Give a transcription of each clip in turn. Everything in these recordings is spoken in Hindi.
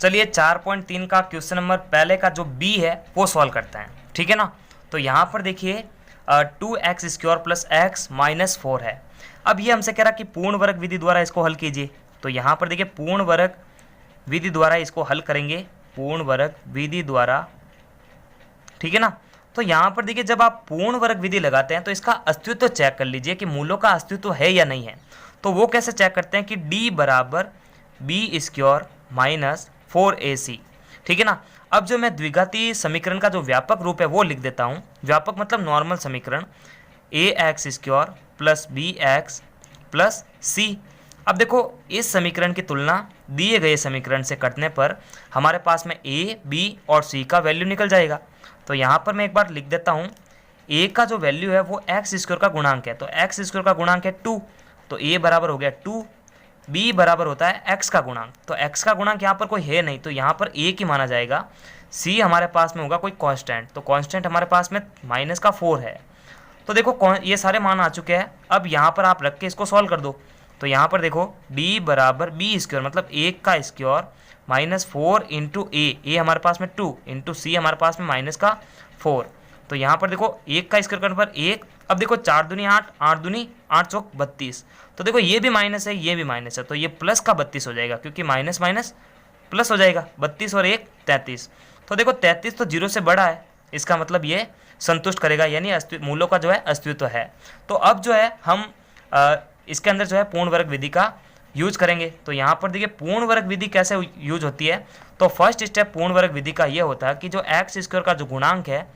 चलिए 4.3 का क्वेश्चन नंबर पहले का जो बी है वो सॉल्व करते हैं, ठीक है ना। तो यहाँ पर देखिए 2x² प्लस x माइनस 4 है। अब ये हमसे कह रहा कि पूर्ण वर्ग विधि द्वारा इसको हल कीजिए। तो यहाँ पर देखिए पूर्ण वर्ग विधि द्वारा इसको हल करेंगे, पूर्ण वर्ग विधि द्वारा, ठीक है ना। तो यहाँ पर देखिए जब आप पूर्ण वर्ग विधि लगाते हैं तो इसका अस्तित्व चेक कर लीजिए कि मूलों का अस्तित्व है या नहीं है। तो वो कैसे चेक करते हैं कि d बराबर b² माइनस 4ac, ठीक है ना। अब जो मैं द्विघाती समीकरण का जो व्यापक रूप है वो लिख देता हूँ। व्यापक मतलब नॉर्मल समीकरण ax² plus bx plus c। अब देखो इस समीकरण की तुलना दिए गए समीकरण से करने पर हमारे पास में a, b और c का वैल्यू निकल जाएगा। तो यहाँ पर मैं एक बार लिख देता हूँ, a का जो वैल्यू है वो x² का गुणांक है, तो x² का गुणांक है 2, तो a बराबर हो गया 2। b बराबर होता है x का गुणांक, तो x का गुणांक यहाँ पर कोई है नहीं, तो यहाँ पर a की माना जाएगा। c हमारे पास में होगा कोई कांस्टेंट, तो कांस्टेंट हमारे पास में माइनस का 4 है। तो देखो ये सारे मान आ चुके हैं। अब यहाँ पर आप रख के इसको सॉल्व कर दो। तो यहाँ पर देखो d बराबर b² मतलब 1 का स्क्वायर माइनस 4 इंटू ए हमारे पास में 2 इंटू सी हमारे पास में माइनस का 4। तो यहाँ पर देखो 1 का स्क्वायर करने पर 1, अब देखो 4 दूनी 8, 8 दूनी 8 चौक 32। तो देखो ये भी माइनस है, ये भी माइनस है, तो ये प्लस का 32 हो जाएगा, क्योंकि माइनस माइनस प्लस हो जाएगा। 32 और 1 33। तो देखो 33 तो 0 से बड़ा है, इसका मतलब ये संतुष्ट करेगा, यानी मूलों का जो है अस्तित्व है। तो अब जो है हम इसके अंदर जो है पूर्ण वर्ग विधि का यूज करेंगे। तो यहाँ पर देखिए पूर्ण वर्ग विधि कैसे यूज होती है। तो फर्स्ट स्टेप पूर्ण वर्ग विधि का ये होता है कि जो x² का जो गुणांक है,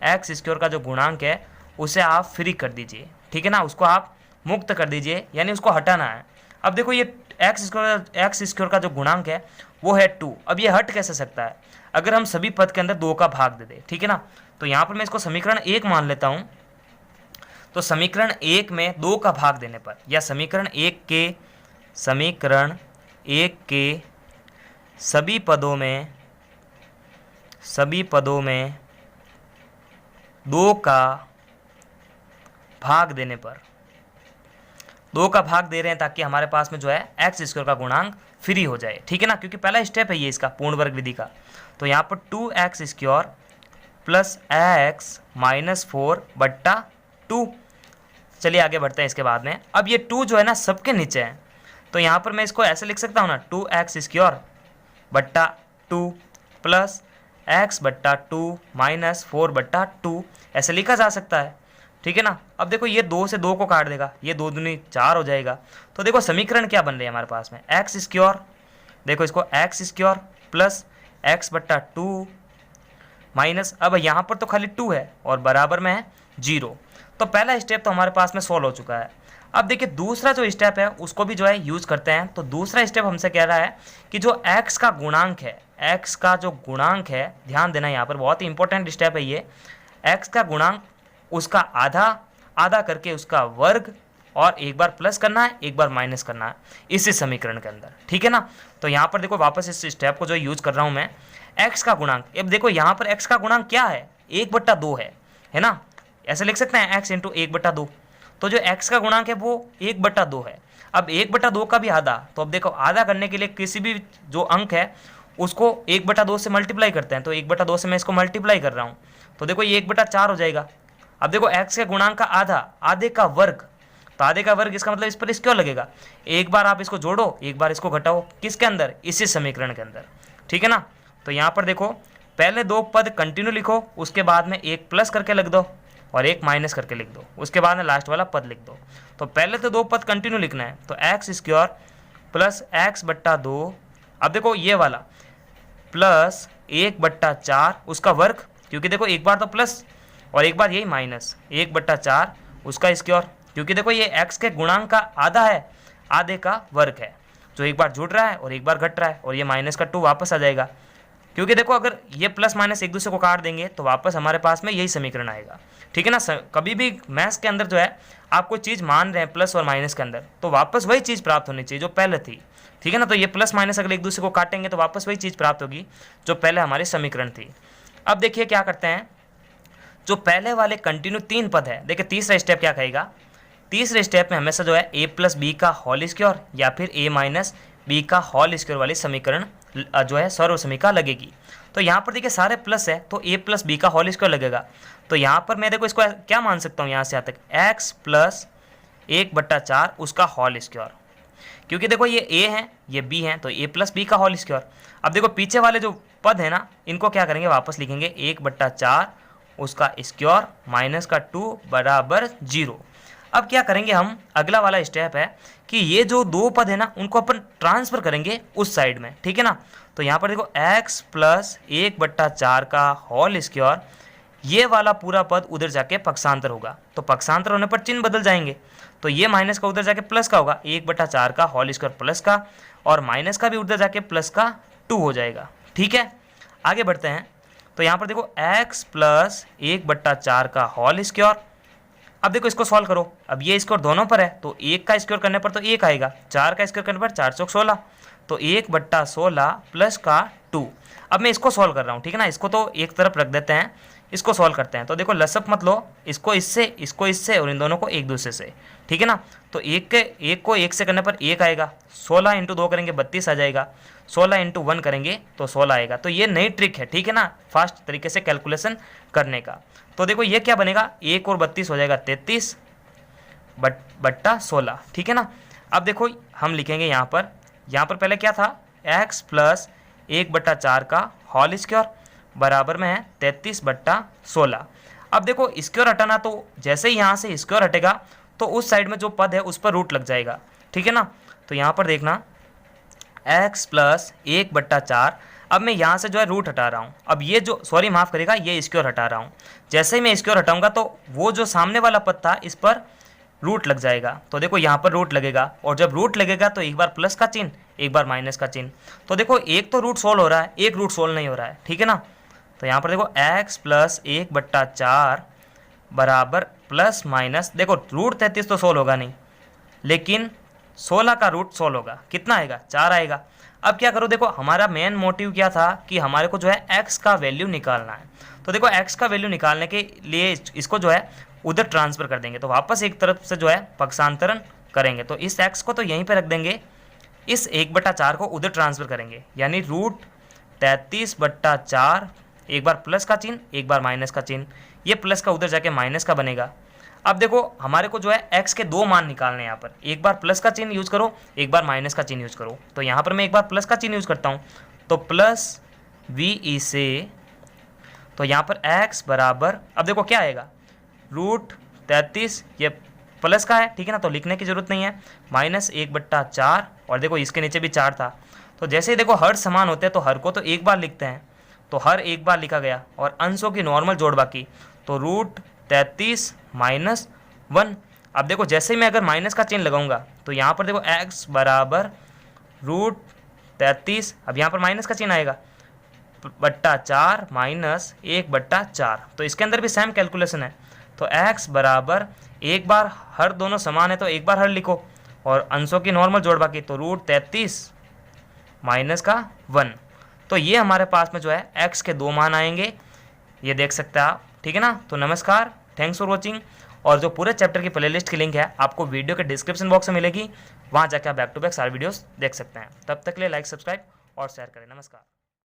x² का जो गुणांक है उसे आप फ्री कर दीजिए, ठीक है ना, उसको आप मुक्त कर दीजिए, यानी उसको हटाना है। अब देखो ये x² का जो गुणांक है वो है 2। अब ये हट कैसे सकता है, अगर हम सभी पद के अंदर 2 का भाग दे दें, ठीक है ना। तो यहाँ पर मैं इसको समीकरण 1 मान लेता हूँ। तो समीकरण 1 में 2 का भाग देने पर, या समीकरण 1 के सभी पदों में 2 का भाग देने पर, 2 का भाग दे रहे हैं ताकि हमारे पास में जो है x² का गुणांक फ्री हो जाए, ठीक है ना, क्योंकि पहला स्टेप है ये इसका पूर्ण वर्ग विधि का। तो यहाँ पर 2x² प्लस x माइनस 4 बट्टा 2। चलिए आगे बढ़ते हैं इसके बाद में। अब ये 2 जो है ना सबके नीचे है, तो यहाँ पर मैं इसको ऐसे लिख सकता हूँ ना, 2x² बट्टा 2 प्लस x बट्टा 2 माइनस 4 बट्टा 2, ऐसे लिखा जा सकता है, ठीक है ना। अब देखो ये 2 से 2 को काट देगा, ये 2 दूनी 4 हो जाएगा। तो देखो समीकरण क्या बन रही है हमारे पास में, x², देखो इसको x² प्लस x बट्टा 2 माइनस, अब यहाँ पर तो खाली 2 है और बराबर में है 0। तो पहला स्टेप तो हमारे पास में सॉल्व हो चुका है। अब देखिए दूसरा जो स्टेप है उसको भी जो है यूज करते हैं। तो दूसरा स्टेप हमसे कह रहा है कि जो x का गुणांक है, x का जो गुणांक है, ध्यान देना यहाँ पर बहुत ही इंपॉर्टेंट स्टेप है ये, x का गुणांक उसका आधा आधा करके उसका वर्ग, और एक बार प्लस करना है एक बार माइनस करना है इसी समीकरण के अंदर, ठीक है ना। तो यहाँ पर देखो वापस इस स्टेप को जो यूज कर रहा हूँ मैं, x का गुणांक, अब देखो यहाँ पर x का गुणांक क्या है, 1/2 है ना, ऐसे लिख सकते हैं x इंटू 1/2। तो जो x का गुणांक है वो 1/2 है। अब 1/2 का भी आधा, तो अब देखो आधा करने के लिए किसी भी जो अंक है उसको 1/2 से मल्टीप्लाई करते हैं। तो 1/2 से मैं इसको मल्टीप्लाई कर रहा हूँ, तो देखो ये 1/4 हो जाएगा। अब देखो x के गुणांक का आधा, आधे का वर्ग, तो आधे का वर्ग इसका मतलब इस पर इस क्यों लगेगा, एक बार आप इसको जोड़ो एक बार इसको घटाओ, किसके अंदर, इसी समीकरण के अंदर, ठीक है ना। तो यहाँ पर देखो पहले 2 पद कंटिन्यू लिखो, उसके बाद में एक प्लस करके लिख दो और एक माइनस करके लिख दो, उसके बाद में लास्ट वाला पद लिख दो। तो पहले तो 2 पद कंटिन्यू लिखना है, तो x² प्लस x बट्टा 2, अब देखो ये वाला प्लस 1/4 उसका वर्ग, क्योंकि देखो एक बार तो प्लस और एक बार यही माइनस, 1/4 उसका स्क्वायर, क्योंकि देखो ये x के गुणांक का आधा है, आधे का वर्ग है, जो एक बार जुड़ रहा है और एक बार घट रहा है, और ये माइनस का 2 वापस आ जाएगा, क्योंकि देखो अगर ये प्लस माइनस एक दूसरे को काट देंगे तो वापस हमारे पास में यही समीकरण आएगा, ठीक है ना। कभी भी मैथ्स के अंदर जो है आप कोई चीज़ मान रहे हैं प्लस और माइनस के अंदर, तो वापस वही चीज़ प्राप्त होनी चाहिए जो पहले थी, ठीक है ना। तो ये प्लस माइनस अगर एक दूसरे को काटेंगे तो वापस वही चीज़ प्राप्त होगी जो पहले हमारी समीकरण थी। अब देखिए क्या करते हैं, जो पहले वाले कंटिन्यू 3 पद है, देखिए तीसरा स्टेप क्या कहेगा, तीसरे स्टेप में हमेशा जो है a प्लस बी का होल स्क्वायर या फिर a माइनस बी का होल स्क्वायर वाली समीकरण जो है सर्वसमिका लगेगी। तो यहाँ पर देखिए सारे प्लस है तो a प्लस बी का होल स्क्वायर लगेगा। तो यहाँ पर मैं देखो इसको क्या मान सकता हूँ, यहाँ से यहाँ तक x प्लस 1/4 उसका होल स्क्वायर, क्योंकि देखो ये a है ये b है तो a प्लस बी का होल स्क्वायर। अब देखो पीछे वाले जो पद है ना इनको क्या करेंगे, वापस लिखेंगे 1/4 उसका स्क्वायर माइनस का 2 बराबर 0। अब क्या करेंगे हम, अगला वाला स्टेप है कि ये जो दो पद है ना उनको अपन ट्रांसफर करेंगे उस साइड में, ठीक है ना। तो यहाँ पर देखो x प्लस 1/4 का होल स्क्वायर, ये वाला पूरा पद उधर जाके पक्षांतर होगा, तो पक्षांतर होने पर चिन्ह बदल जाएंगे। तो ये माइनस का उधर जाके प्लस का होगा, 1/4 का होल स्क्वायर प्लस का, और माइनस का भी उधर जाके प्लस का 2 हो जाएगा, ठीक है। आगे बढ़ते हैं। तो यहाँ पर देखो x प्लस 1/4 का होल स्क्वायर। अब देखो इसको सॉल्व करो, अब ये स्क्वायर दोनों पर है तो 1 का स्क्वायर करने पर तो 1 आएगा, 4 का स्क्वायर करने पर 4 चौक 16, तो 1/16 प्लस का 2। अब मैं इसको सॉल्व कर रहा हूँ, ठीक है ना, इसको तो एक तरफ रख देते हैं, इसको सॉल्व करते हैं। तो देखो लसअप मत लो, इसको इससे और इन दोनों को एक दूसरे से, ठीक है ना। तो एक को 1 से करने पर 1 आएगा, 16 × 2 करेंगे 32 आ जाएगा, 16 × 1 करेंगे तो 16 आएगा। तो ये नई ट्रिक है, ठीक है ना, फास्ट तरीके से कैलकुलेशन करने का। तो देखो ये क्या बनेगा, 1 और 32 हो जाएगा 33 बट्टा 16, ठीक है ना। अब देखो हम लिखेंगे यहाँ पर पहले क्या था, x प्लस 1/4 का होल स्क्वायर बराबर में है 33/16। अब देखो स्क्वायर हटाना, तो जैसे ही यहाँ से स्क्वायर हटेगा तो उस साइड में जो पद है उस पर रूट लग जाएगा, ठीक है ना। तो यहाँ पर देखना x प्लस 1/4, अब मैं यहाँ से जो है रूट हटा रहा हूँ, अब ये जो सॉरी माफ़ करेगा ये स्क्वायर हटा रहा हूँ। जैसे ही मैं स्क्वायर हटाऊंगा तो वो जो सामने वाला पद था इस पर रूट लग जाएगा, तो देखो यहाँ पर रूट लगेगा, और जब रूट लगेगा तो एक बार प्लस का चिन्ह एक बार माइनस का चिन्ह। तो देखो एक तो रूट सोल्व हो रहा है, एक रूट सोल्व नहीं हो रहा है, ठीक है ना। तो यहाँ पर देखो x प्लस 1/4 बराबर प्लस माइनस, देखो रूट 33 तो सोल्व होगा नहीं, लेकिन 16 का रूट सोल्व होगा, कितना आएगा 4 आएगा। अब क्या करो, देखो हमारा मेन मोटिव क्या था कि हमारे को जो है x का वैल्यू निकालना है। तो देखो x का वैल्यू निकालने के लिए इसको जो है उधर ट्रांसफर कर देंगे, तो वापस एक तरफ से जो है पक्षांतरण करेंगे। तो इस x को तो यहीं पे रख देंगे, इस 1/4 को उधर ट्रांसफर करेंगे, यानी रूट 33/4, एक बार प्लस का चिन्ह एक बार माइनस का चिन्ह, ये प्लस का उधर जाके माइनस का बनेगा। अब देखो हमारे को जो है x के दो मान निकालने हैं, यहाँ पर एक बार प्लस का चिन्ह यूज करो एक बार माइनस का चिन्ह यूज करो। तो यहाँ पर मैं एक बार प्लस का चिन्ह यूज करता हूँ, तो प्लस VE से, तो यहाँ पर x बराबर, अब देखो क्या आएगा, रूट 33, ये प्लस का है, ठीक है ना, तो लिखने की जरूरत नहीं है, माइनस 1/4, और देखो इसके नीचे भी 4 था। तो जैसे ही देखो हर समान होते हैं तो हर को तो एक बार लिखते हैं, तो हर एक बार लिखा गया, और अंशों की नॉर्मल जोड़ बाकी, तो रूट 33 माइनस 1। अब देखो जैसे ही मैं अगर माइनस का चिन्ह लगाऊंगा तो यहाँ पर देखो x बराबर रूट 33, अब यहाँ पर माइनस का चिन्ह आएगा, /4 माइनस 1/4। तो इसके अंदर भी सेम कैलकुलेशन है, तो x बराबर एक बार हर दोनों समान है तो एक बार हर लिखो, और अंशों की नॉर्मल जोड़ बाकी, तो रूट 33 माइनस का 1। तो ये हमारे पास में जो है x के दो मान आएंगे, ये देख सकते हैं आप, ठीक है ना। तो नमस्कार, थैंक्स फॉर वॉचिंग, और जो पूरे चैप्टर की प्लेलिस्ट की लिंक है आपको वीडियो के डिस्क्रिप्शन बॉक्स में मिलेगी, वहाँ जाकर आप बैक टू बैक सारे वीडियोस देख सकते हैं। तब तक के लिए लाइक सब्सक्राइब और शेयर करें। नमस्कार।